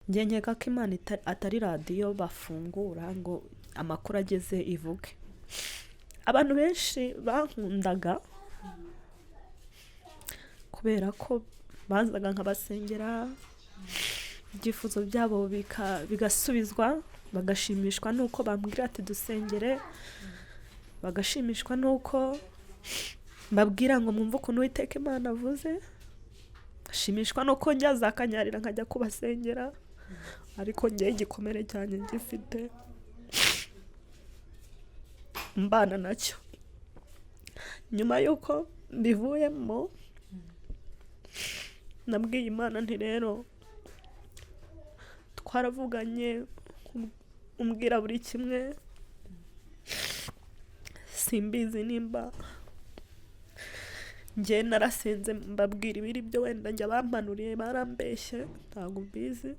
njye nkeka ko Imana atari radiyo bafungura ngo amakuru ageze ivuge. Abantu benshi bankundaga kubera ko bazaga nkabasengera, ibyifuzo byabo bigasubizwa, bagashimishwa nuko bambwira ati dusengere, bagashimishwa nuko mbabwira ngo mwumve ukuntu Uwiteka Imana avuze, bashimishwa nuko njya za Kanyarira nkajya kubasengera, ariko njye igikomere cyanjye ngifite mbana nacyo. Nyuma y'uko mbivuyemo nabwiye Imana nti rero twaravuganye umbwira buri kimwe, simbizi nimba njye narasenze mbabwira ibiri byo wenda njya bampanuriye barambeshye, ntabwo mbizi,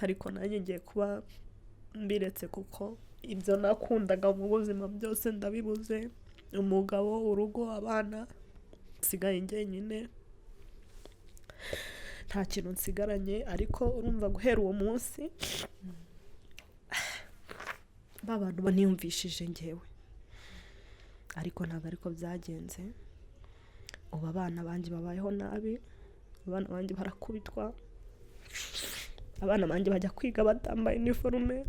ariko nanjye ngiye kuba mbiretse kuko ibyo nakundaga mu buzima byose ndabibuze, umugabo, urugo, abana, nsigaye njyenyine, nta kintu nsigaranye. Ariko urumva guhera uwo munsi ba bantu baniyumvishije njyewe, ariko ntabwo ariko byagenze. ubu abana banjye babayeho nabi, abana banjye barakubitwa, abana banjye bajya kwiga batambaye iniforume.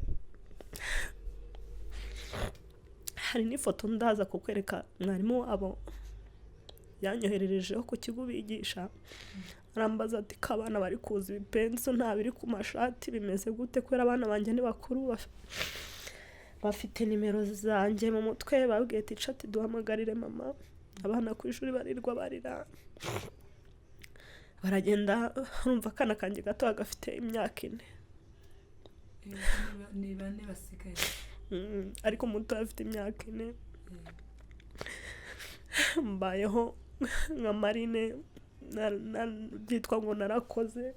Hari n'ifoto ndaza kukwereka mwarimu wabo yanyohererejeho ku kigo bigisha, arambaza ati ko abana bari kuza ibipenso nta biri ku mashati bimeze gute, kubera abana banjye ni bakuru bafite nimero zanjye mu mutwe, babwiye ati cati duhamagarire mama, abana ku ishuri barirwa barira, baragenda. Urumva akana kanjye gato gafite imyaka 4, ni 4 basigaye, ariko muto afite imyaka 4. Mbayeho nka Marine, byitwa ngo narakoze,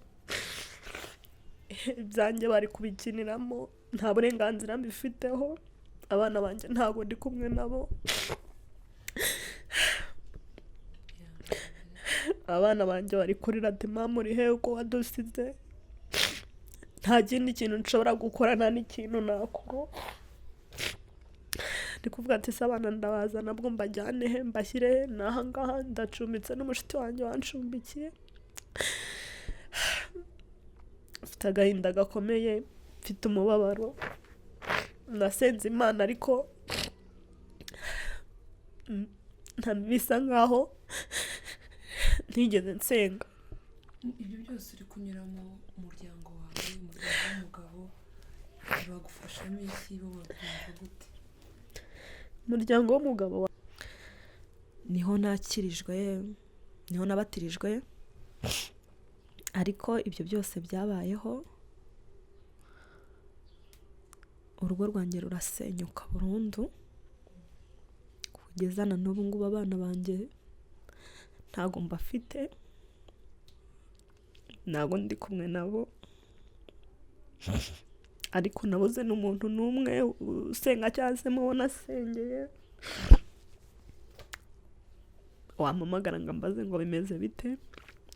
ibyanjye bari kubikiniramo, nta burenganzira mbifiteho, abana banjye ntabwo ndi kumwe nabo, abana banjye bari kurira ati mama uri he uko wadusize, nta kindi kintu nshobora gukora, nta n'ikintu nakora. Ndi kuvuga ati se abana ndabaza nabwo mbajyane he, mbashyire he? N'aha ngaha ndacumbitse n'umushiti wanjye wanshumbikiye, mfite agahinda gakomeye, mfite umubabaro, nasenze Imana ariko bisa nkaho ntigeze nsenga. Ibyo byose uri kunyura mu muryango wawe, umuryango w'umugabo, bagufashamo iki, bo babyumva gute? Umuryango w'umugabo niho nakirijwe, niho nabatirijwe, ariko ibyo byose byabayeho, urugo rwanjye rurasenyuka burundu, kugeza na n'ubu ngubu abana banjye ntago mbafite, ntago ndi kumwe nabo, ariko nabuze n'umuntu n'umwe usenga cyangwa se mubona asengeye wampamagara ngo ambaze ngo bimeze bite,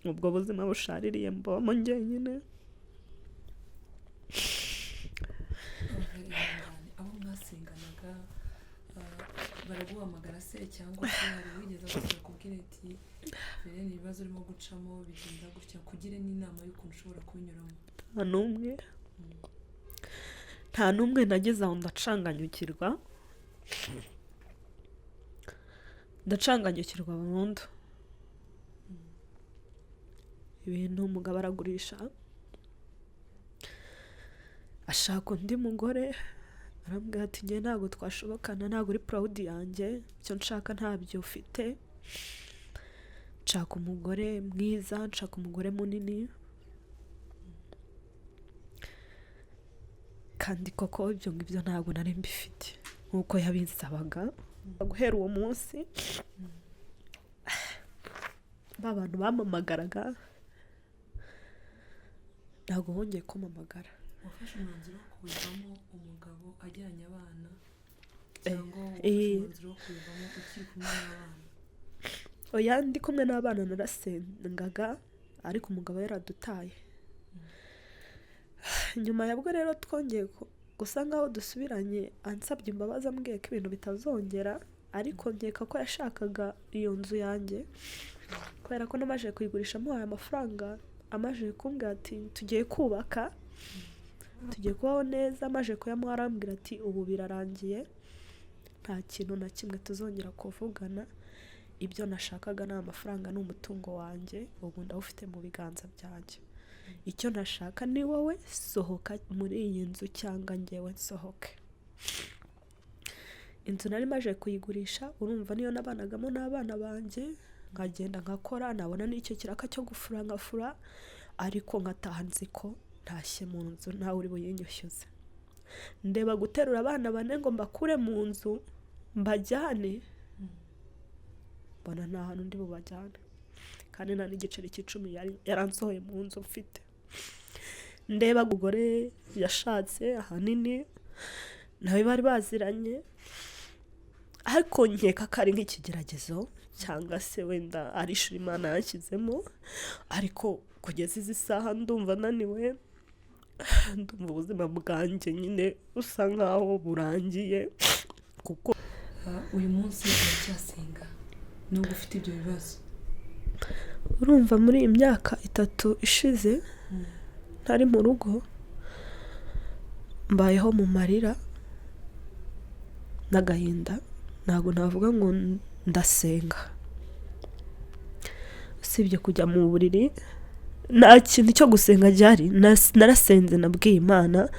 ubwo buzima bushaririye mbamo njyenyine. Abo mwasenganaga baraguhamagara se, cyangwa se hari wigeze abasha kubwira ati mbere ni ibibazo urimo gucamo bigenda gutya, kugire n'inama y'ukuntu ushobora kubinyuramo? Nta n'umwe nageze aho ndacanganyukirwa burundu. Ibintu umugabo aragurisha, ashaka undi mugore, arambwira ati njye ntabwo twashobokana, ntabwo uri proud yanjye, icyo nshaka ntabyo ufite, nshaka umugore mwiza, nshaka umugore munini. Kandi koko ibyo ngibyo ntabwo nari mbifite nk'uko yabisabaga. Guhera uwo munsi ba bantu bampamagaraga ntabwo bongeye kumpamagara. Wafashe umwanzuro wo kubivamo umugabo ajyanye abana, cyangwa wafashe umwanzuro wo kubivamo ukiri kumwe n'abana? Oya, ndi kumwe n'abana narasengaga, ariko umugabo yaradutaye. nyuma yabwo rero twongeye gusa nkaho dusubiranye, ansabye imbabazi ambwiye ko ibintu bitazongera, ariko nkeka ko yashakaga iyo nzu yanjye kubera ko namaze kuyigurisha amuhaye amafaranga, amaze kumbwira ati tugiye kubaka, tugiye kubaho neza, amaze kuyamuha arambwira ati ubu birarangiye, nta kintu na kimwe tuzongera kuvugana, ibyo nashakaga ni amafaranga n'umutungo wanjye, ubu ndawufite mu biganza byanjye, icyo nashaka ni wowe sohoka muri iyi nzu cyangwa njyewe nsohoke. Inzu nari maje kuyigurisha, urumva niyo nabanagamo n'abana banjye, nkagenda nkakora, nabona n'icyo kiraka cyo gufura nkafura, ariko nkataha nzi ko ntashye mu nzu ntawe uri buyinyishyuze. Ndeba guterura abana bane ngo mbakure mu nzu mbajyane, mbona nta hantu ndi bubajyane, kandi nta n'igiceri cy'icumi yaransohoye mu nzu mfite. Ndeba umugore yashatse ahanini nawe bari baziranye, ariko nkeka ko ari nk'ikigeragezo cyangwa se wenda ari ishuri Imana yanshyizemo, ariko kugeza izi saha ndumva naniwe, ndumva ubuzima bwanjye nyine busa nkaho burangiye. Kuko uyu munsi uracyasenga nubwo ufite ibyo bibazo? Urumva muri iyi myaka 3 ishize ntari mu rugo, mbayeho mu marira n'agahinda, ntabwo navuga ngo ndasenga, usibye kujya mu buriri nta kintu cyo gusenga gihari. Narasenze, nabwiye Imana,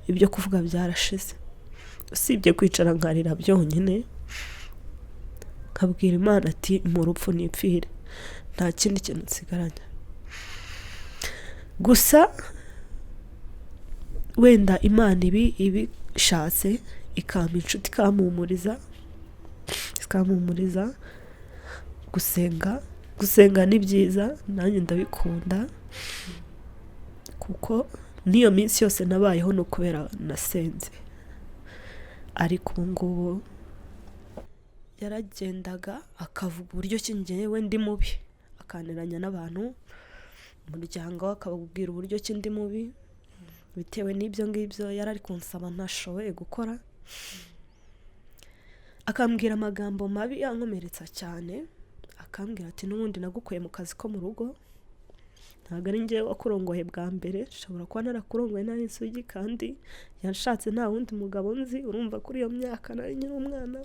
ibyo kuvuga byarashize, usibye kwicara nkarira byonyine, nkabwira Imana ati mu rupfu nipfire, nta kindi kintu nsigaranye. Gusa wenda Imana ibishatse ikampa inshuti ikampumuriza, gusenga ni byiza, nanjye ndabikunda, kuko n'iyo minsi yose nabayeho no kubera nasenze. Ariko ubu ngubu yaragendaga akavuga uburyo ki njyewe ndi mubi, akanteranya n'abantu, umuryango we akababwira uburyo ki ndi mubi, bitewe n'ibyo ngibyo yari ari kunsaba ntashoboye gukora, akambwira amagambo mabi yankomeretsa cyane, akambwira ati n'ubundi nagukuye mu kazi ko mu rugo, ntabwo ari njyewe wakurongoye bwa mbere, nshobora kuba narakurongoye nari isugi, kandi yanshatse nta wundi mugabo nzi, urumva kuri iyo myaka nari nyiri umwana.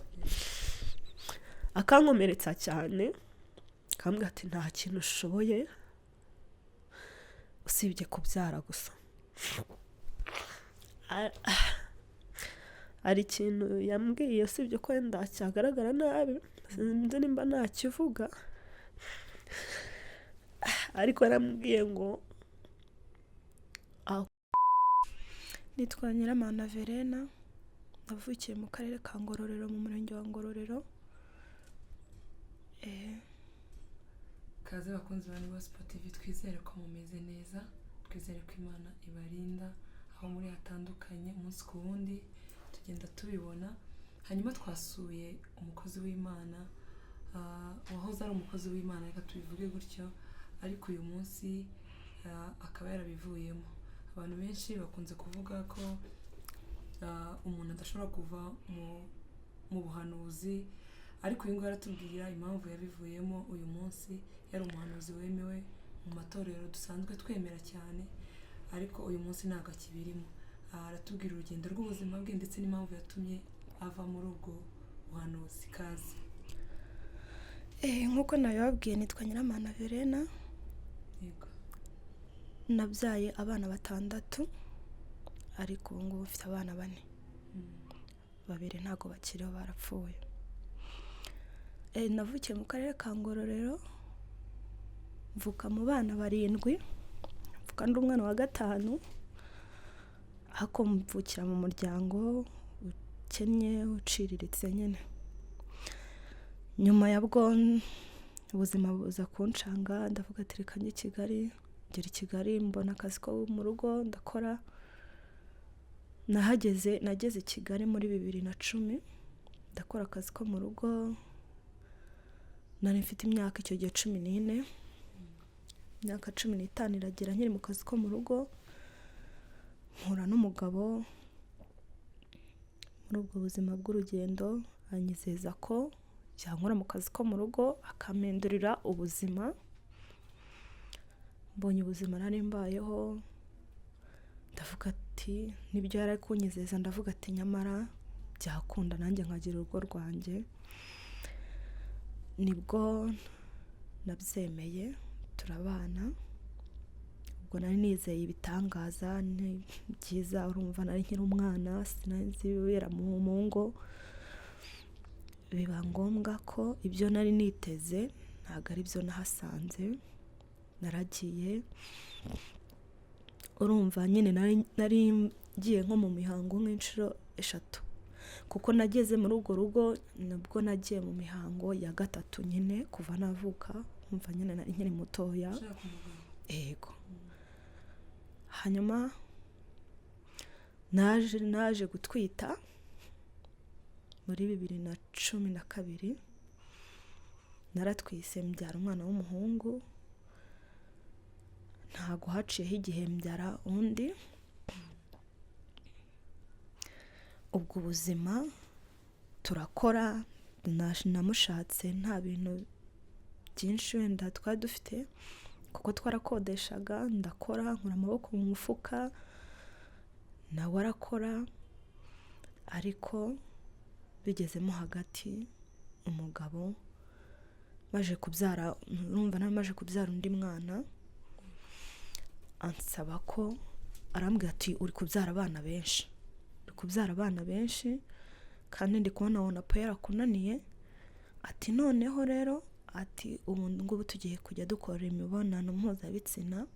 Akankomeretsa cyane, akambwira ati nta kintu ushoboye usibye kubyara gusa. Hari ikintu yambwiye usibye ko wenda cyagaragara nabi, sinzi nimba nakivuga, ariko yarambwiye ngo nitwa Nyiramana Verena, navukiye mu karere ka Ngororero, mu murenge wa Ngororero. Kaze bakunzi ba Gospel TV, twizere ko mumeze neza, twizere ko Imana ibarinda aho muri hatandukanye, umunsi ku wundi tugenda tubibona. Hanyuma twasuye umukozi w'Imana, wahoze ari umukozi w'Imana, reka tubivuge gutyo, ariko uyu munsi akaba yarabivuyemo. Abantu benshi bakunze kuvuga ko umuntu adashobora kuva mu buhanuzi, ariko uyu nguyu aratubwira impamvu yabivuyemo. Uyu munsi yari umuhanuzi wemewe mu matorero dusanzwe twemera cyane, ariko uyu munsi ntabwo akibirimo. Aratubwira urugendo rw'ubuzima bwe ndetse n'impamvu yatumye ava muri ubwo buhanuzi. Kaze. Nk'uko nabibabwiye, nitwa Nyiramana Verena. Yego. Nabyaye abana 6, ariko ubu ngubu mfite abana 4. 2 ntabwo bakiriho, barapfuye. Navukiye mu karere ka Ngororero, mvuka mu bana 7, mvuka ndi umwana wa 5, ariko mvukira mu muryango ukennye uciriritse nyine. Nyuma yabwo ubuzima buza kunshanga, ndavuga ati reka njye Kigali. Ngera i Kigali, mbona akazi ko mu rugo ndakora. Nageze i Kigali muri 2010, ndakora akazi ko mu rugo. Nari mfite imyaka icyo gihe 14, imyaka 15 iragera nkiri mu kazi ko mu rugo. mpura n'umugabo muri ubwo buzima bw'urugendo, anyizeza ko yankora mu kazi ko mu rugo akampindurira ubuzima. Mbonye ubuzima nari mbayeho, ndavuga ati nibyo yari kunyizeza, ndavuga ati nyamara byakunda nanjye nkagira urugo rwanjye. Nibwo nabyemeye turabana. Ubwo nari nizeye ibitangaza ni byiza, urumva nari nkiri umwana sinzi ibibera mu ngo. Biba ngombwa ko ibyo nari niteze ntabwo ari byo nahasanze. Naragiye, urumva nyine nari ngiye nko mu mihango nk'inshuro 3, kuko nageze muri urwo rugo nabwo nagiye mu mihango ya 3 nyine kuva navuka. Umva nyine nari nkiri mutoya. Yego. Hanyuma naje gutwita muri 2012. Naratwise mbyara umwana w'umuhungu, ntago haciyeho igihe mbyara undi. Ubwo ubuzima turakora, namushatse nta bintu byinshi wenda twari dufite kuko twarakodeshaga. Ndakora nkura amaboko mu mufuka, nawe arakora, ariko bigezemo hagati umugabo maje kubyara, urumva nari maje kubyara undi mwana, ansaba ko arambwira ati uri kubyara abana benshi kandi ndi kubona wona po yarakunaniye. Ati noneho rero ati ubu ngubu tugiye kujya dukora imibonano mpuzabitsina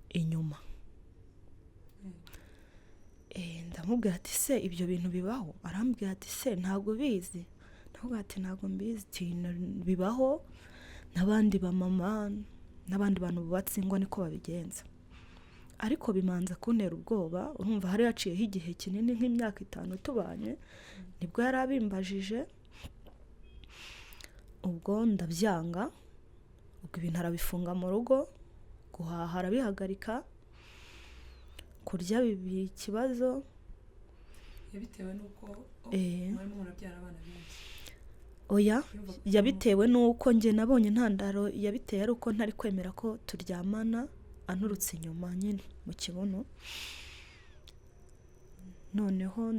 inyuma. Ndamubwira ati se ibyo bintu bibaho? Arambwira ati se ntabwo bizi? Ndamubwira ati ntabwo mbizi. Bibaho, n'abandi bamama n'abandi bantu bubatse ingo niko babigenza. Ariko bimanza kuntera ubwoba. Urumva hari yaciyeho igihe kinini nk'imyaka 5 tubanye, nibwo yari abimbajije. Ubwo ndabyanga, ubwo ibintu arabifunga mu rugo, guhaha arabihagarika, kurya bibi ikibazo. Yabitewe nuko mwari murabyara abana benshi? Oya, yabitewe nuko njye nabonye ntandaro yabiteye ari uko ntari kwemera ko turyamana anturutse inyuma nyine mu kibuno. Noneho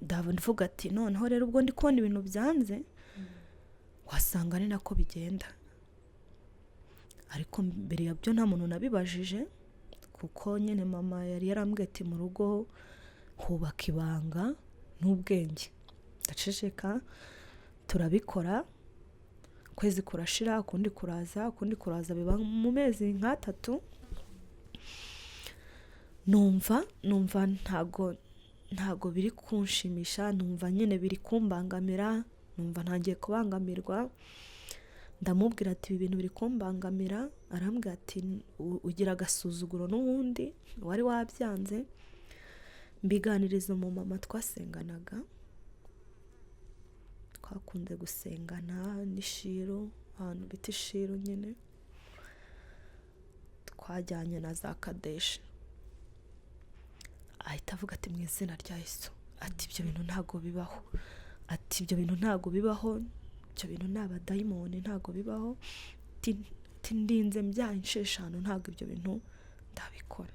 ndavuga ati noneho rero ubwo ndi kubona ibintu byanze, wasanga ari nako bigenda. Ariko mbere yabyo nta muntu nabibajije, kuko nyine mama yari yarambwiye ati mu rugo hubaka ibanga n'ubwenge. Ndaceceka, turabikora, kwezi kurashira, ukundi kuraza, biba mu mezi nk'3. Numva ntago biri kunshimisha, numva nyine biri kumbangamira, numva ntangiye kubangamirwa. Ndamubwira ati ibi bintu biri kumbangamira. Arambwira ati ugira agasuzuguro n'ubundi wari wabyanze. Mbiganiriza mu mama twasenganaga, twakunze gusengana n'ishiro, ahantu bita ishiro nyine, twajyanye na za Kadeshi. Ahita avuga ati mu izina rya Yesu, ati ibyo bintu ntago bibaho, ati ibyo bintu ntago bibaho, ibyo bintu ni abadayimoni, ntago bibaho. Ndinze mbyaye inshuro 5, ntago ibyo bintu ndabikora.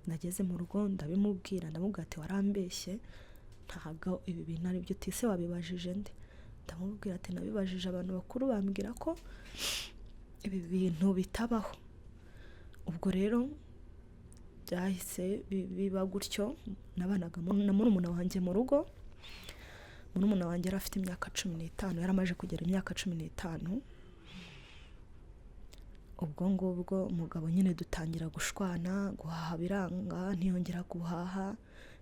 Nageze mu rugo ndabimubwira, ndamubwira ati warambeshye, ntago ibi bintu ari byo. Ati se wabibajije nde? Ndamubwira ati nabibajije abantu bakuru, bambwira ko ibi bintu bitabaho. Ubwo rero byahise biba gutyo. Nabanaga na murumuna wanjye mu rugo. Murumuna wanjye yari afite imyaka 15, yaramaje kugera imyaka 15. Ubwo ngubwo umugabo nyine dutangira gushwana, guhaha biranga, ntiyongera guhaha,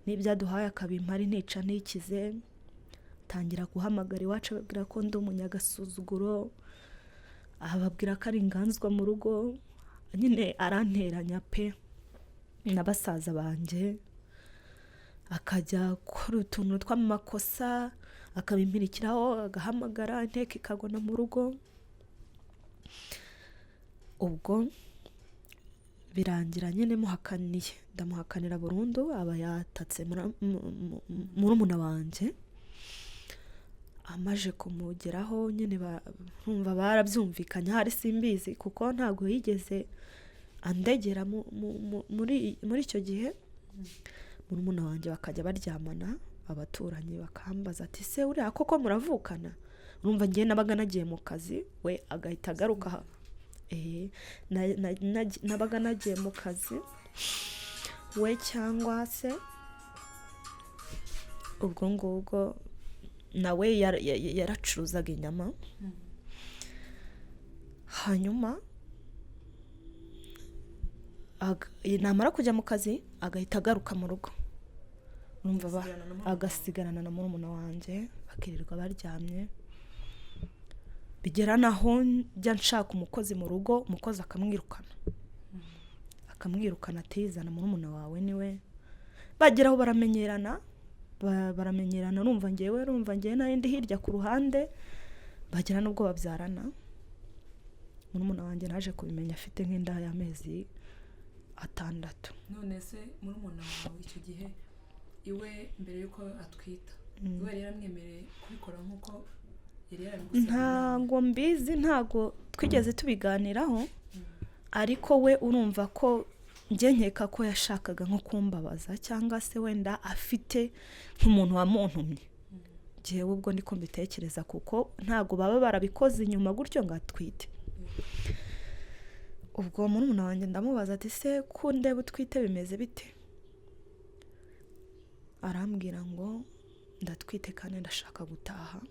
n'ibyaduhaye akabimpari ntica nikize. Tangira guhamagara iwacu ababwira ko ndi umunyagasuzuguro, ababwira ko ari inganzwa mu rugo. Nyine aranteranya pe n'abasaza banjye, akajya kuri utuntu tw'amakosa akabimpirikiraho, agahamagara inteko ikagona mu rugo. Ubwo birangira nyine muhakaniye, ndamuhakanira burundu, aba yatatse murumuna wanjye. Amaje kumugeraho nyine bumva barabyumvikanye, hari simbizi kuko ntabwo yigeze andegera muri icyo gihe. Murumuna wanjye bakajya baryamana, abaturanyi bakambaza ati se uriya koko muravukana? Urumva ngiye nabaga nagiye mu kazi, we agahita agaruka. Nabaga nagiye mu kazi, we cyangwa se ubwo ngubwo nawe yaracuruzaga inyama. Hanyuma namara kujya mu kazi agahita agaruka mu rugo, urumva agasigarana na murumuna wanjye, bakirirwa baryamye. Bigera naho njya nshaka umukozi mu rugo, umukozi akamwirukana ati zana murumuna wawe niwe. Bageraho baramenyerana, urumva ngewe nari ndi hirya ku ruhande. Bagera n'ubwo babyarana. Murumuna wanjye naje kubimenya afite nk'inda y'amezi 6. None se murumuna wawe icyo gihe iwe mbere yuko atwita, iwe yari yaramwemereye kubikora nk'uko yari yarabigusabye? Ntago mbizi, ntago twigeze tubiganiraho, ariko we urumva ko njye nkeka ko yashakaga nko kumbabaza, cyangwa se wenda afite nk'umuntu wamuntumye. Jewe ubwo ndiko mbitekereza, kuko ntago baba barabikoze inyuma gutyo ngo atwite. Ubwo murumuna wanjye ndamubaza ati se kundeba utwite bimeze bite? Arambwira ngo ndatwite kandi ndashaka gutaha.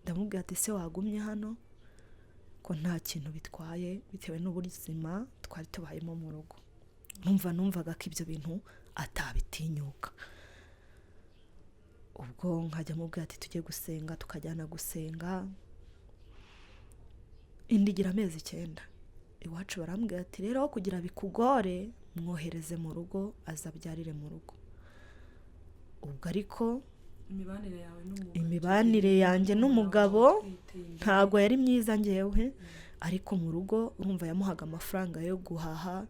Ndamubwira ati se wagumye hano ko nta kintu bitwaye bitewe n'ubuzima twari tubayemo mu rugo. Numvaga ko ibyo bintu atabitinyuka. Ubwo nkajya mubwira ati tujye gusenga, tukajyana gusenga. Indigira amezi 9. Iwacu barambwira ati rero kugira bikugore mwohereze mu rugo, azabyarire mu rugo. Ubwo ariko imibanire yanjye n'umugabo ntago yari myiza ngewe, ariko mu rugo urumva yamuhaga amafaranga yo guhaha.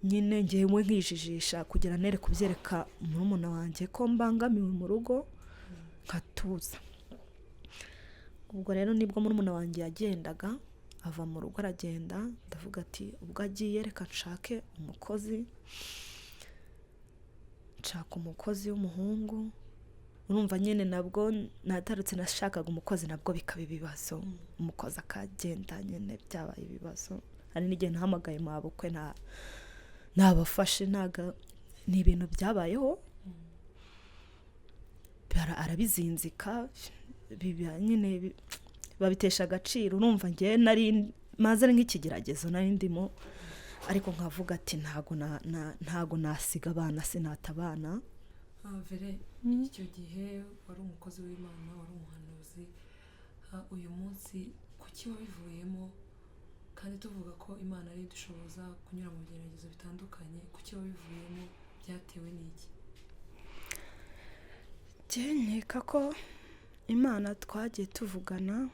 Nyine ngewe nkijijisha kugira nere kubyereka murumuna wanjye ko mbangamiwe mu rugo, nkatuza. Ubwo rero nibwo murumuna wanjye yagendaga, ava mu rugo aragenda. Ndavuga ati ubwo agiye reka nshake umukozi. Nshaka umukozi w'umuhungu. Urumva nyine nabwo natarutse nashakaga umukozi, nabwo bikaba ibibazo. Umukozi akagenda, nyine byabaye ibibazo. Hari n'igihe nahamagaye mabukwe nabafashe, ni ibintu byabayeho. Arabizinzika, nyine babitesha agaciro. Urumva ngiye nari maze nk'ikigeragezo nari ndimo, ariko nkavuga ati ntago nasiga abana, sinata abana. Vere, icyo gihe wari umukozi w'Imana, wari umuhanuzi. Uyu munsi kuki wabivuyemo, kandi tuvuga ko Imana ari idushoboza kunyura mu bigeragezo bitandukanye? Kuki wabivuyemo, byatewe n'iki? Nkeka ko Imana twagiye tuvugana,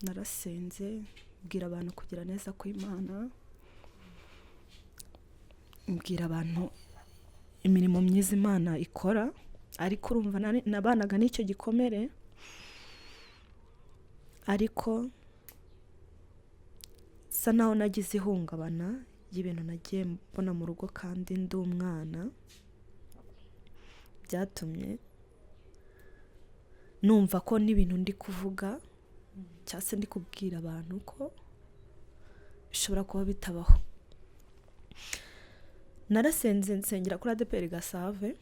narasenze mbwira abantu kugira neza kw'Imana, mbwira abantu imirimo myiza Imana ikora. Ariko urumva nabanaga n'icyo gikomere, ariko sa naho nagize ihungabana y'ibintu nagiye mbona mu rugo kandi ndi umwana. Byatumye numva ko n'ibintu ndi kuvuga cyangwa se ndi kubwira abantu ko bishobora kuba bitabaho. Narasenze nsengera kuri ADPR Gasave,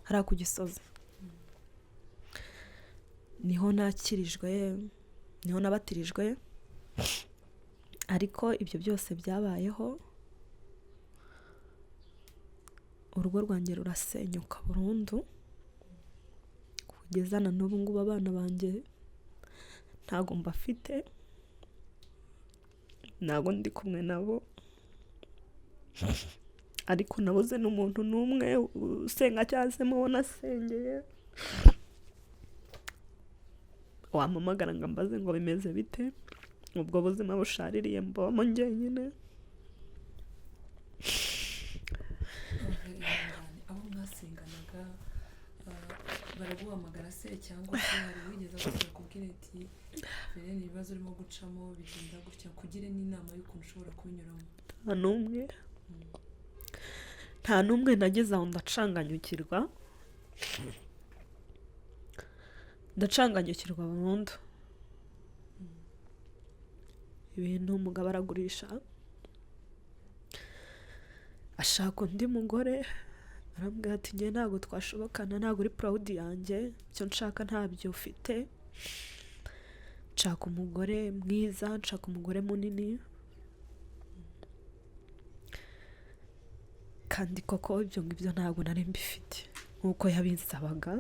hari ku Gisozi. Niho nakirijwe, niho nabatirijwe. Ariko ibyo byose byabayeho, urugo rwanjye rurasenyuka burundu. Kugeza na n'ubu ngubu abana banjye ntago mbafite, ntago ndi kumwe nabo. Ariko nabuze n'umuntu n'umwe usenga cyangwa se mubona asengeye wampamagara ngo mbaze ngo bimeze bite. ubwo buzima bushaririye mbamo njyenyine. ihangane abo mwasenganaga baraguhamagara se cyangwa se hari wigeze avuga kubwira ati Verene ibibazo urimo gucamo bigenda gutya kugire n'inama y'ukuntu ushobora kubinyuramo? nta n'umwe nageze aho ndacanganyukirwa burundu. ibintu umugabo aragurisha ashaka undi mugore, arambwira ati njye ntabwo twashobokana, ntabwo uri proud yanjye, icyo nshaka ntabyo ufite, nshaka umugore mwiza, nshaka umugore munini. kandi koko ibyo ngibyo ntabwo nari mbifite nk'uko yabisabaga.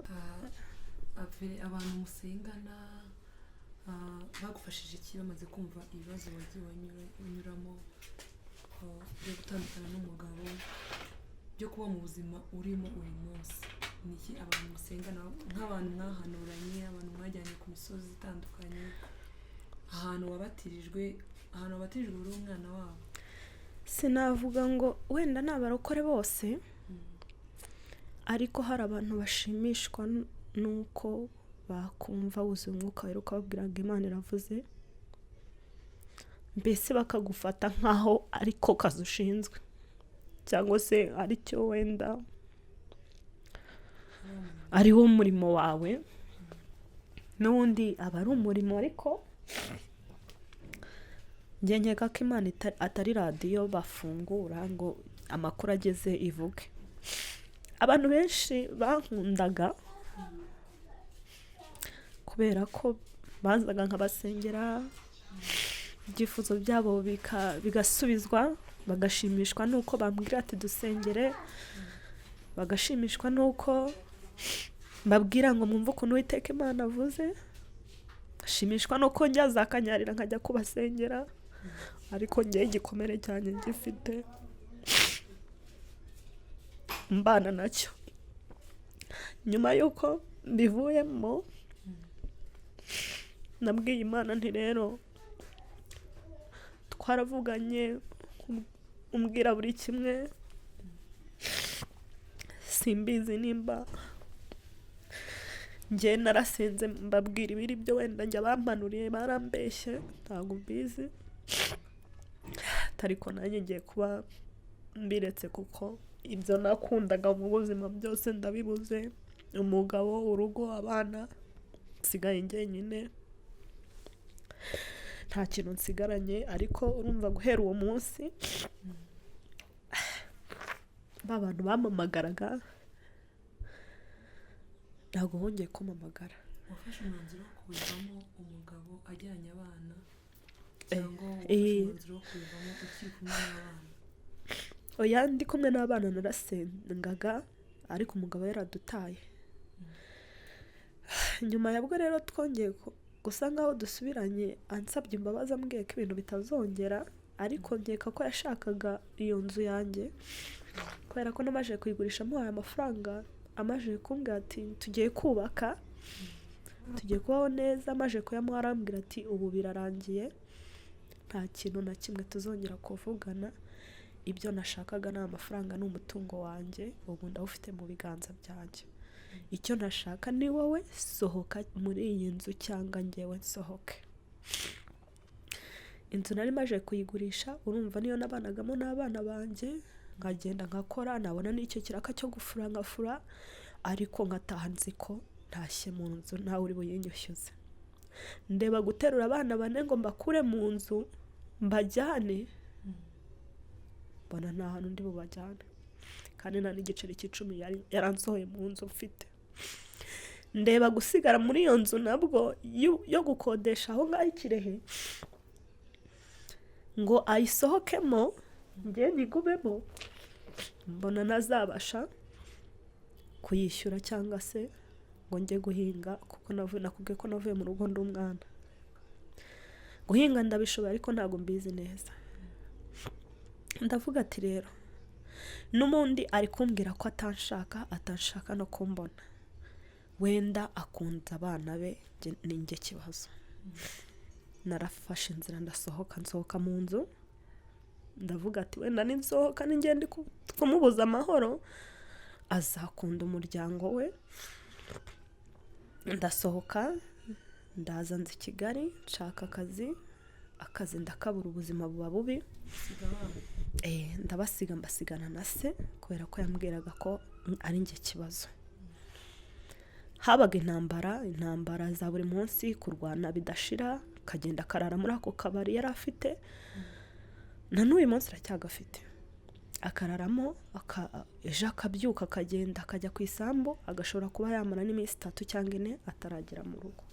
abantu musengana bagufashije iki bamaze kumva ibibazo wagiye unyuramo byo gutandukana n'umugabo, byo kuba mu buzima urimo uyu munsi? ni iki abantu musengana nk'abantu mwahanuranye, abantu mwajyanye ku misozi itandukanye, ahantu wabatirijwe uri umwana wabo? sinavuga ngo wenda ni abarokore bose, ariko hari abantu bashimishwa nuko bakumva wuzuye umwuka wera ukababwira ngo Imana iravuze, mbese bakagufata nk'aho ariko kazi ushinzwe, cyangwa se aricyo wenda ari wo murimo wawe. n'ubundi aba ari umurimo, ariko njye nkeka ko Imana atari radiyo bafungura ngo amakuru ageze ivuge. abantu benshi bankundaga kubera ko bazaga nkabasengera, ibyifuzo byabo bigasubizwa, bagashimishwa nuko bambwira ati dusengere, bagashimishwa nuko mbabwira ngo mwumve ukuntu Uwiteka Imana avuze, ashimishwa nuko njya zakanyarira nkajya kubasengera. ariko njye igikomere cyane gifite mbana nacyo. nyuma y'uko mbivuyemo nabwiye Imana nti rero twaravuganye umbwira buri kimwe, simbizi nimba njye narasenze mbabwira ibiri byo wenda njya bampanuriye barambeshye, ntabwo mbizi, ariko nanjye ngiye kuba mbiretse kuko ibyo nakundaga mu buzima byose ndabibuze, umugabo, urugo, abana, nsigaye njyenyine, nta kintu nsigaranye. ariko urumva guhera uwo munsi ba bantu bampamagaraga ntabwo bongeye kumpamagara. wafashe umwanzuro wo kubivamo umugabo ajyanye abana, cyangwa wafashe umwanzuro wo kubivamo ukiri kumwe n'abana? oya, ndi kumwe n'abana narasengaga, ariko umugabo yaradutaye. nyuma yabwo rero twongeye gusa nkaho dusubiranye, ansabye imbabazi ambwiye ko ibintu bitazongera, ariko nkeka ko yashakaga iyo nzu yanjye, kubera ko namaze kuyigurisha amuhaye amafaranga, amaze kumbwira ati tugiye kubaka, tugiye kubaho neza, amaze kuyamuha arambwira ati ubu birarangiye, nta kintu na kimwe tuzongera kuvugana, ibyo nashakaga ni amafaranga n'umutungo wanjye, ubu ndawufite mu biganza byanjye, icyo nashaka ni wowe, sohoka muri iyi nzu cyangwa njyewe nsohoke. inzu nari maje kuyigurisha, urumva niyo nabanagamo n'abana banjye, nkagenda nkakora, nabona n'icyo kiraka cyo gufura nkafura, ariko nkataha nzi ko ntashye mu nzu ntawe uri buyinyishyuze. ndeba guterura abana bane ngo mbakure mu nzu mbajyane, mbona nta hantu ndi bubajyane, kandi nta n'igiceri cy'icumi yaransohoye mu nzu mfite. ndeba gusigara muri iyo nzu nabwo yo gukodesha aho ngaho i Kirehe, ngo ayisohokemo njye nigumemo, mbona ntazabasha kuyishyura, cyangwa se ngo njye guhinga, kuko nakubwiye ko navuye mu rugo ndi umwana. guhinga ndabishobora, ariko ntabwo mbizi neza. ndavuga ati rero n'ubundi ari kumbwira ko atanshaka no kumbona, wenda akunda abana be, ni njye kibazo. narafashe inzira nsohoka mu nzu, ndavuga ati wenda ninsohoka n'ingende kumubuza amahoro azakunda umuryango we. Ndasohoka ndaza nzi Kigali nshaka akazi ndakabura, ubuzima buba bubi. Ndabasiga mbasigana na se kubera ko yambwiraga ko ari njye kibazo. Habaga intambara za buri munsi, kurwana bidashira, kagenda karara muri ako kabari yari afite, na n'uyu munsi aracyagafite. Akararamo ejo akabyuka akagenda akajya ku isambu, agashobora kuba yamara n'iminsi 3 cyangwa 4 ataragera mu rugo.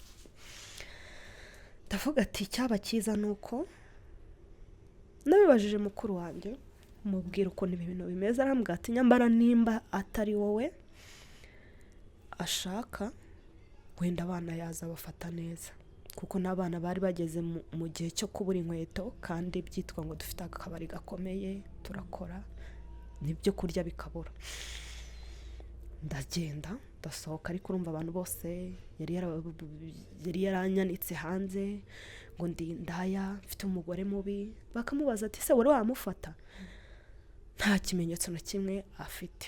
Ndavuga ati icyaba cyiza nuko nabibajije mukuru wanjye, mubwira uko ibintu bimeze. Arambwira ati nyambara nimba atari wowe ashaka, wenda abana yaza bafata neza, kuko n'abana bari bageze mu gihe cyo kubura inkweto, kandi byitwa ngo dufite akabari gakomeye turakora n'ibyo kurya bikabura. Ndagenda ndasohoka, ariko urumva abantu bose yari yaranyanitse hanze ngo ndi indaya mfite umugore mubi. Bakamubaza ati se wari wamufata? Nta kimenyetso na kimwe afite.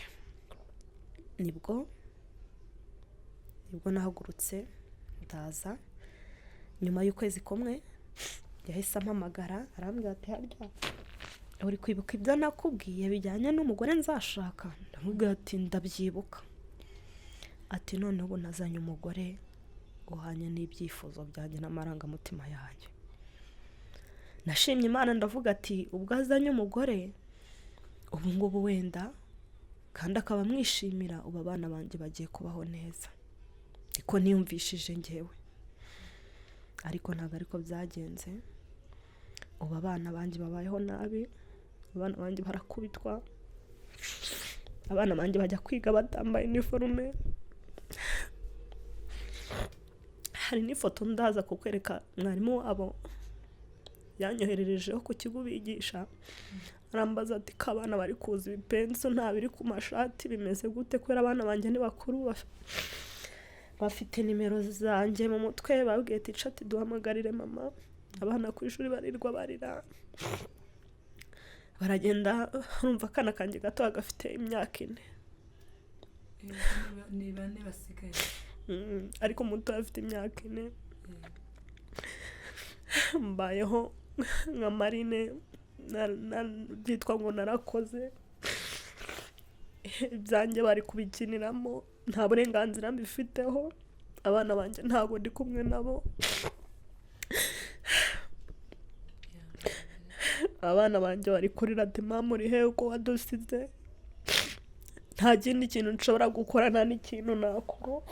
Nibwo nahagurutse ndaza. Nyuma y'ukwezi kumwe yahise ampamagara, arambwira ati harya uri kwibuka ibyo nakubwiye bijyanye n'umugore nzashaka? Ndamubwira ati ndabyibuka. Ati none ubu nazanye umugore uhanye n'ibyifuzo byanjye n'amarangamutima yanjye. Nashimye Imana ndavuga ati ubwo azanye umugore ubu ngubu wenda kandi akaba mwishimira, ubu abana banjye bagiye kubaho neza. Iko niyumvishije njyewe, ariko ntabwo ariko byagenze. Ubu abana banjye babayeho nabi, abana banjye barakubitwa, abana banjye bajya kwiga batambaye uniforme. Hari n'ifoto ndaza kukwereka mwarimu wabo yanyohererejeho ku kigo bigisha, arambaza ati ko abana bari kuza ibipenso nta biri ku mashati bimeze gute, kubera abana banjye ni bakuru bafite nimero zanjye mu mutwe. Babwiye ati chat duhamagarire mama, abana ku ishuri barirwa barira. Baragenda, urumva kana kanjye gato gafite imyaka 4. Ni 4 basigaye. Ariko muto afite imyaka 4. Mbayeho nka Marine, byitwa ngo narakoze. Ibyanjye bari kubikiniramo, nta burenganzira mbifiteho. Abana banjye ntabwo ndi kumwe nabo. Abana banjye bari kurira ati mama uri he uko wadusize? Nta kindi kintu nshobora gukora, nta n'ikintu nakora.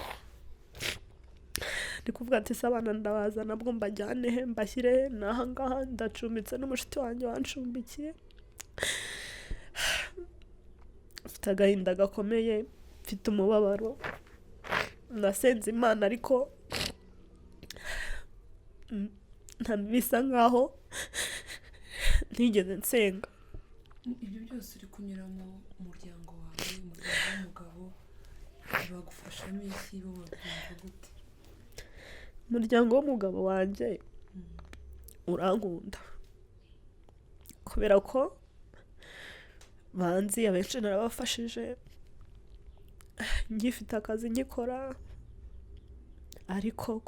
Ndi kuvuga ati se abana ndabaza nabwo mbajyane he, mbashyire n'aha ngaha? Ndacumbitse n'umushiti wanjye wanshumbikiye. Mfite agahinda gakomeye, mfite umubabaro. Nasenze Imana ariko bisa nkaho ntigeze nsenga. Ibyo byose uri kunyura mu muryango wawe, umuryango w'umugabo, bagufashamo iki? Bo babyumva gute? Umuryango w'umugabo wanjye urankunda, kubera ko banzi abenshi narabafashije ngifite akazi ngikora, ariko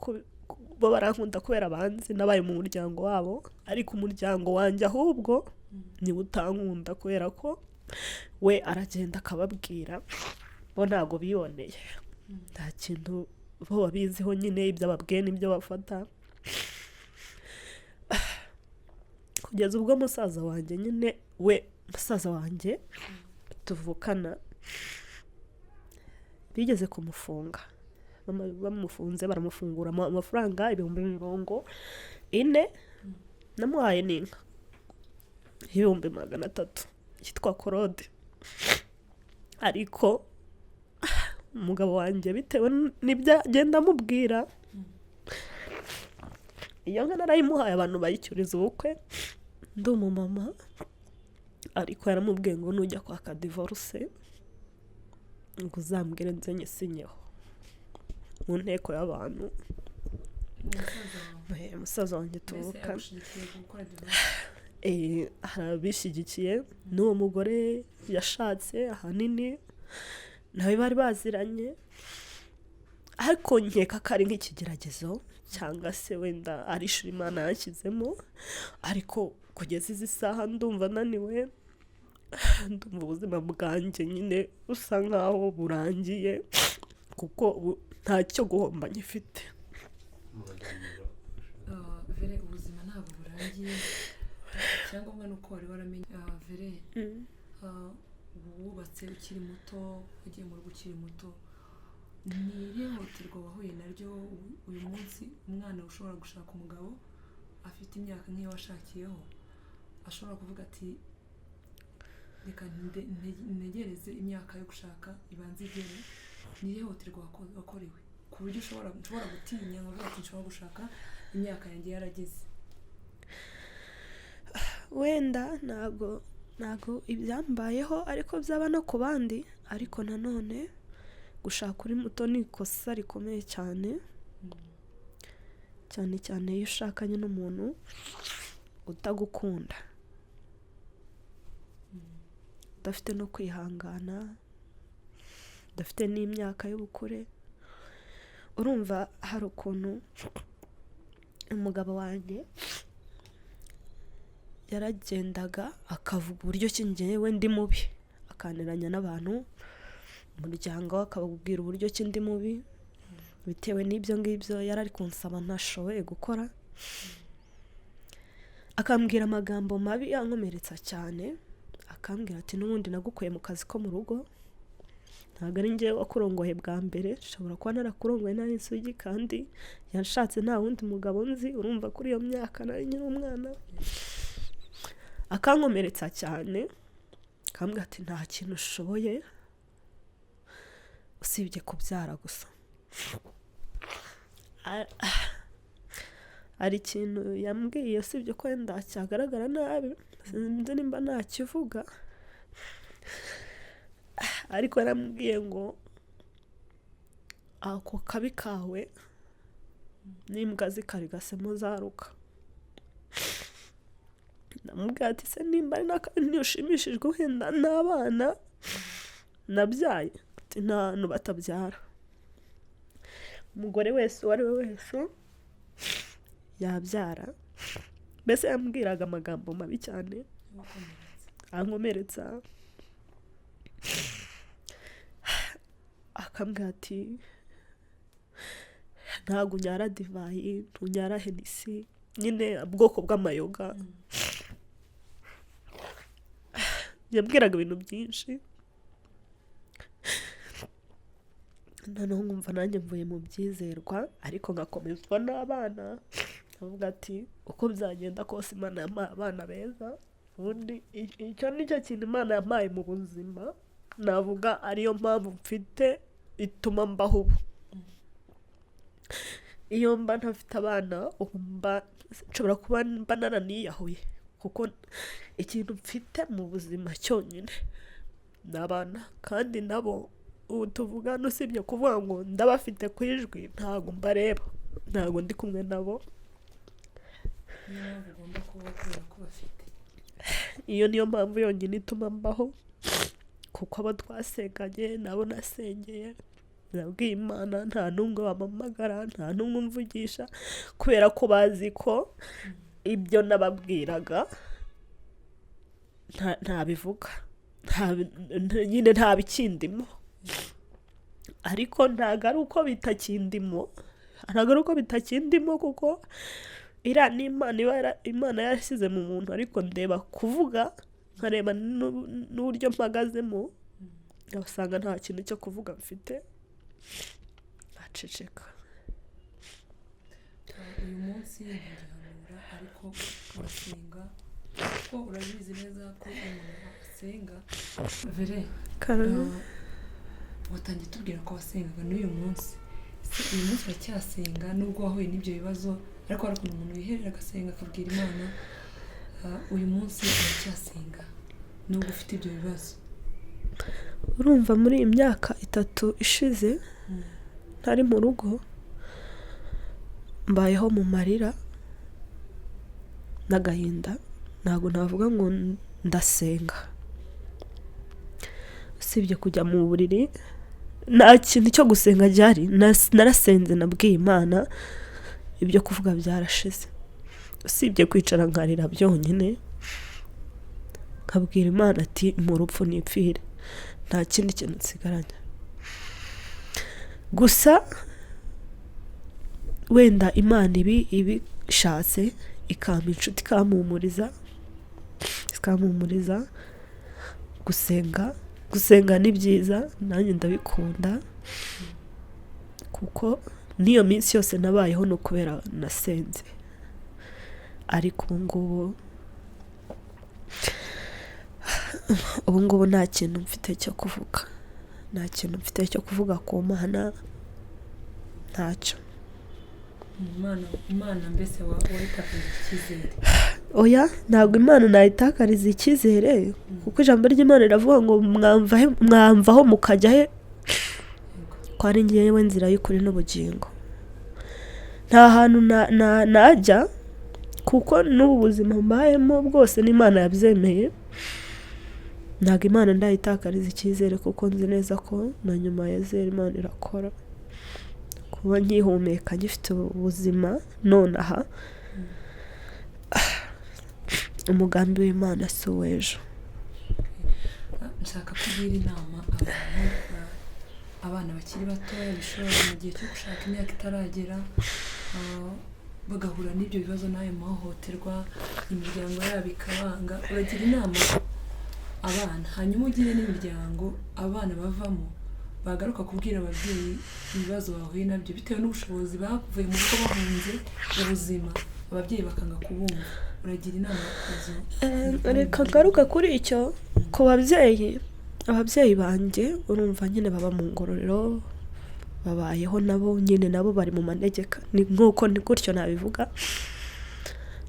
bo barankunda kubera banzi nabaye mu muryango wabo. Ariko umuryango wanjye ahubwo niwe utankunda, kubera ko we aragenda akababwira, bo ntabwo biboneye, nta kintu bo babiziho, nyine ibyo ababwiye n'ibyo bafata. Kugeza ubwo musaza wanjye, nyine we musaza wanjye tuvukana, bigeze kumufunga. Bamufunze baramufungura amafaranga 400,000, namuhaye n'inka 300,000 yitwa Claude. Ariko umugabo wanjye bitewe n'ibyo agenda amubwira, iyo nka narayimuhaye abantu bayicyuriza ubukwe, ndi umumama. Ariko yaramubwiye ngo nujya kwaka divorce ngo uzambwire nze nyisinyeho mu nteko y'abantu. musaza wanjye mbese tuvuka agushigikiye gukora divorce. harabishyigikiye n'uwo mugore yashatse ahanini nawe bari baziranye ariko nkeka ko ari nk'ikigeragezo cyangwa se wenda ari ishuri Imana yashyizemo ariko kugeza izi saha ndumva ananiwe ndumva ubuzima bwanjye nyine busa nkaho burangiye kuko ntacyo guhomba ngifite. Vere ubuzima ntabwo burangiye icyangombwa ni uko wari waramenye Vere wubatse ukiri muto ugiye mu rugo ukiri muto ni irihe hohoterwa wahuye naryo uyu munsi umwana ushobora gushaka umugabo afite imyaka nk'iyo washakiyeho ashobora kuvuga ati reka ntegereze imyaka yo gushaka ibanza igere ni irihe hohoterwa wakorewe ku buryo ushobora gutinya nkavuga ati nshobora gushaka imyaka yanjye yarageze? Wenda ntago ibyambayeho ariko byaba no ku bandi ariko nanone gushaka uri muto ni ikosa rikomeye cyane cyane cyane iyo ushakanye n'umuntu utagukunda udafite no kwihangana udafite n'imyaka y'ubukure. Urumva hari ukuntu umugabo wanjye yaragendaga akavuga uburyo ki njyewe ndi mubi akaniranya n'abantu umuryango akababwira uburyo ki ndi mubi bitewe n'ibyo ngibyo yari ari kunsaba ntashoboye gukora akambwira amagambo mabi yankomeretsa cyane akambwira ati n'ubundi nagukuye mu kazi ko mu rugo ntabwo ari njyewe wakurongoye bwa mbere nshobora kuba narakurongoye nari isugi kandi yashatse nta wundi mugabo nzi. Urumva kuri iyo myaka nari nyiri umwana akankomeretsa cyane akambwira ati nta kintu ushoboye usibye kubyara gusa. Hari ikintu yambwiye usibye ko wenda cyagaragara nabi sinzi nimba ntakivuga ariko yarambwiye ngo ako kabi kawe n'imbwa zikarigasemo zaruka. Namubwira ati se nimba ari n'akandi ushimishijwe wenda n'abana nabyaye ati nta hantu batabyara umugore wese uwo ari we wese yabyara. Mbese yambwiraga amagambo mabi cyane ankomeretsa akambwira ati ntabwo unyara divayi ntunyara henisi nyine ubwoko bw'amayoga. Yambwiraga ibintu byinshi noneho nkumva nanjye mvuye mu byizerwa ariko ngakomezwa n'abana avuga ati uko byagenda kose Imana yampaye abana beza ubundi icyo nicyo kintu Imana yampaye mu buzima navuga ariyo mpamvu mfite ituma mbaho ubu. Iyo mba ntafite abana nshobora kuba mba naraniyahuye kuko ikintu mfite mu buzima cyonyine ni abana kandi nabo ubu tuvugana usibye kuvuga ngo ndabafite ku ijwi ntabwo mbareba ntabwo ndi kumwe nabo. Iyo niyo mpamvu yonyine ituma mbaho kuko abo twasenganye nabo nasengeye nabwiye Imana nta n'umwe wampamagara nta n'umwe umvugisha kubera ko bazi ko ibyo nababwiraga ntabivuga nyine nta bikindimo ariko ntabwo ari uko bitakindimo kuko iriya ni Imana yashyize mu muntu ariko ndeba kuvuga nkareba n'uburyo mpagazemo usanga nta kintu cyo kuvuga mfite aceceka. Uyu munsi ntigihanura ariko urasenga kuko urabizi neza ko umuntu asenga. Vere watangiye tubwira ko wasengaga n'uyu munsi uyu munsi uracyasenga nubwo wahuye n'ibyo bibazo ariko hari ukuntu umuntu yiherera agasenga akabwira Imana uyu munsi uracyasenga nubwo ufite ibyo bibazo? Urumva muri iyi myaka 3 ishize ntari mu rugo mbayeho mu marira n'agahinda, ntabwo navuga ngo ndasenga, usibye kujya mu buriri nta kintu cyo gusenga gihari. Narasenze, nabwiye Imana, ibyo kuvuga byarashize, usibye kwicara nkarira byonyine, nkabwira Imana ati mu rupfu nipfire, nta kindi kintu nsigaranye. Gusa wenda Imana ibishatse ikampa inshuti ikampumuriza. Gusenga ni byiza, nanjye ndabikunda, kuko n'iyo minsi yose nabayeho no kubera nasenze. Ariko ubu ngubu nta kintu mfite cyo kuvuga ku Mana, ntacyo. Imana mbese wayitakariza icyizere? Oya, ntabwo Imana nayitakariza icyizere, kuko ijambo ry'Imana riravuga ngo mwamvaho mukajya he, ko ari njyewe nzira y'ukuri n'ubugingo. Nta hantu najya, kuko n'ubu buzima mbayemo bwose n'Imana yabyemeye. Ntabwo Imana ndayitakariza icyizere, kuko nzi neza ko na nyuma ya zero Imana irakora. Kuba nkihumeka ngifite ubuzima nonaha, umugambi w'Imana si uw'ejo. Nshaka kugira inama abana bakiri batoya bishobora mu gihe cyo gushaka imyaka itaragera, bagahura n'ibyo bibazo n'ayo mahohoterwa, imiryango yabo ikabanga. Uragira inama abana, hanyuma ugire n'imiryango abana bavamo bagaruka kubwira ababyeyi ibibazo bahuye nabyo bitewe n'ubushobozi bavuye mu rugo bahunze ubuzima, ababyeyi bakanga kubumva. Uragira inama reka ngaruka kuri icyo. Ku ababyeyi banjye, urumva nyine baba mu ngororero, babayeho nabo nyine, nabo bari mu manegeka, ni gutyo nabivuga.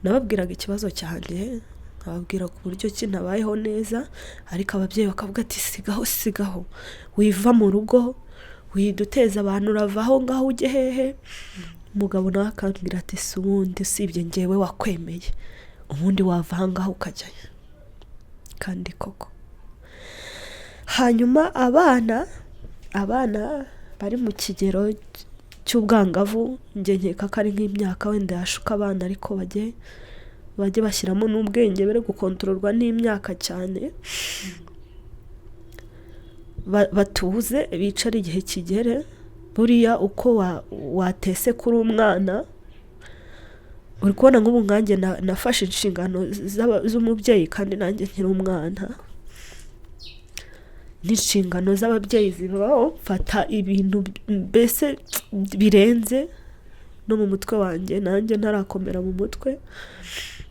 Nababwiraga ikibazo cyanjye, nkababwira ku buryo ki ntabayeho neza, ariko ababyeyi bakavuga ati sigaho, wiva mu rugo, widuteza abantu, uravaho ngaho ujye hehe. Umugabo nawe akambwira ati si ubundi usibye njyewe wakwemeye, ubundi wava aha ngaho ukajyayo. Kandi koko, hanyuma abana bari mu kigero cy'ubwangavu, njye nkeka ko ari nk'imyaka wenda yashuka abana, ariko bajye bashyiramo n'ubwenge, bere gukontororwa n'imyaka cyane, batuze, bicare igihe kigere. Buriya uko watese kuri umwana, uri kubona nk'ubu nkanjye nafashe inshingano z'umubyeyi, kandi nanjye nkiri umwana, n'inshingano z'ababyeyi zibaho. Mfata ibintu mbese birenze no mu mutwe wanjye, nanjye ntarakomera mu mutwe.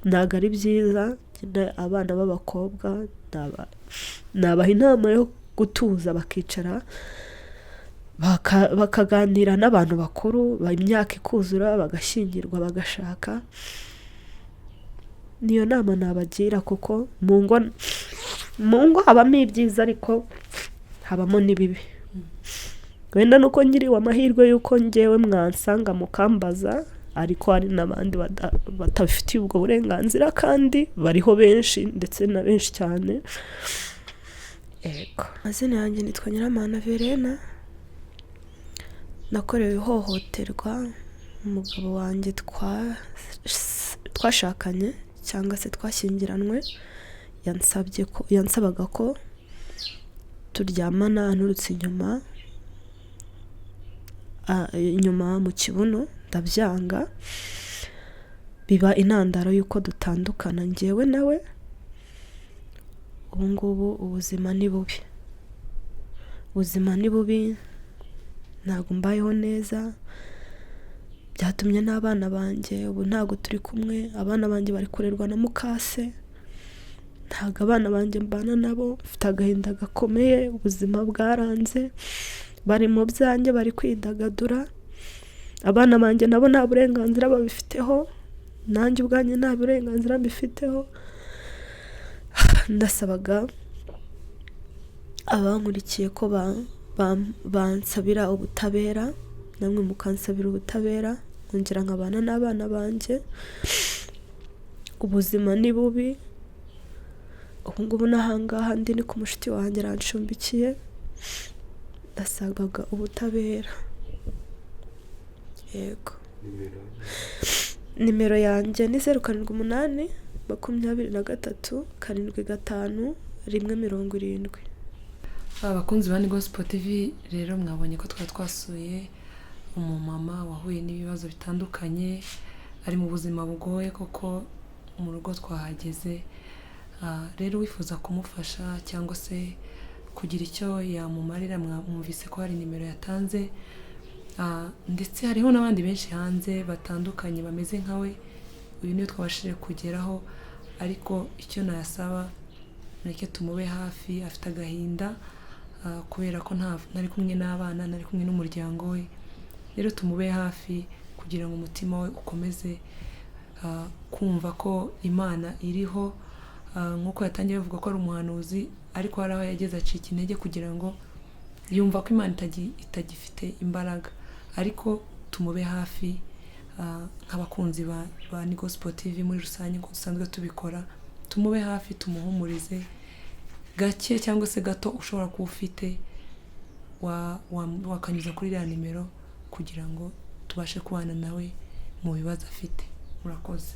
Ntabwo ari byiza. Abana b'abakobwa nabaha inama yo gutuza, bakicara bakaganira n'abantu bakuru, imyaka ikuzura, bagashyingirwa, bagashaka. Niyo nama nabagira, kuko mu ngo habamo ibyiza, ariko habamo n'ibibi. Wenda nuko ngiriwe amahirwe y'uko njyewe mwansanga mukambaza, ariko hari n'abandi batabifitiye ubwo burenganzira, kandi bariho benshi, ndetse na benshi cyane. Yego, amazina yanjye nitwa Nyiramana Verena. Nakorewe ihohoterwa, umugabo wanjye twashakanye cyangwa se twashyingiranwe yansabaga ko turyamana anturutse inyuma mu kibuno, ndabyanga. Biba intandaro y'uko dutandukana njyewe nawe. Ubu ngubu ubuzima ni bubi, ntabwo mbayeho neza. Byatumye n'abana banjye ubu ntabwo turi kumwe. Abana banjye bari kurerwa na mukase, ntabwo abana banjye mbana nabo. Mfite agahinda gakomeye, ubuzima bwaranze, bari mu byanjye, bari kwidagadura. Abana banjye nabo nta burenganzira babifiteho, nanjye ubwanjye nta burenganzira mbifiteho. Ndasabaga abankurikiye ko bansabira ubutabera, namwe mukansabira ubutabera. nkongera nkabana n'abana banjye. Ubuzima ni bubi, ubu ngubu n'ahangaha ndi ni ku mushiki wanjye aranshumbikiye, ndasagaga ubutabera. Yego. Nimero yanjye ni 07 23 75 170. Abakunzi ba Gospel TV rero mwabonye ko twasuye umumama wahuye n'ibibazo bitandukanye, ari mu buzima bugoye koko mu rugo twahageze. Rero wifuza kumufasha cyangwa se kugira icyo yamumarira, mwumvise ko hari nimero yatanze, ndetse hariho n'abandi benshi hanze batandukanye bameze nkawe. Uyu niwe twabashije kugeraho, ariko icyo nayasaba mureke tumube hafi. Afite agahinda kubera ko ntari kumwe n'abana, ntari kumwe n'umuryango we. Rero tumube hafi kugira ngo umutima we ukomeze kumva ko Imana iriho. Nk'uko yatangiye bavuga ko ari umuhanuzi, ariko hari aho yageze acika intege kugira ngo yumva ko Imana itagifite imbaraga. Ariko tumube hafi nk'abakunzi ba Gospel TV muri rusange ngo dusanzwe tubikora. Tumube hafi, tumuhumurize gake cyangwa se gato ushobora kuba ufite, wakanyuza kuri iriya nimero kugira ngo tubashe kubana nawe mu bibazo afite. Murakoze.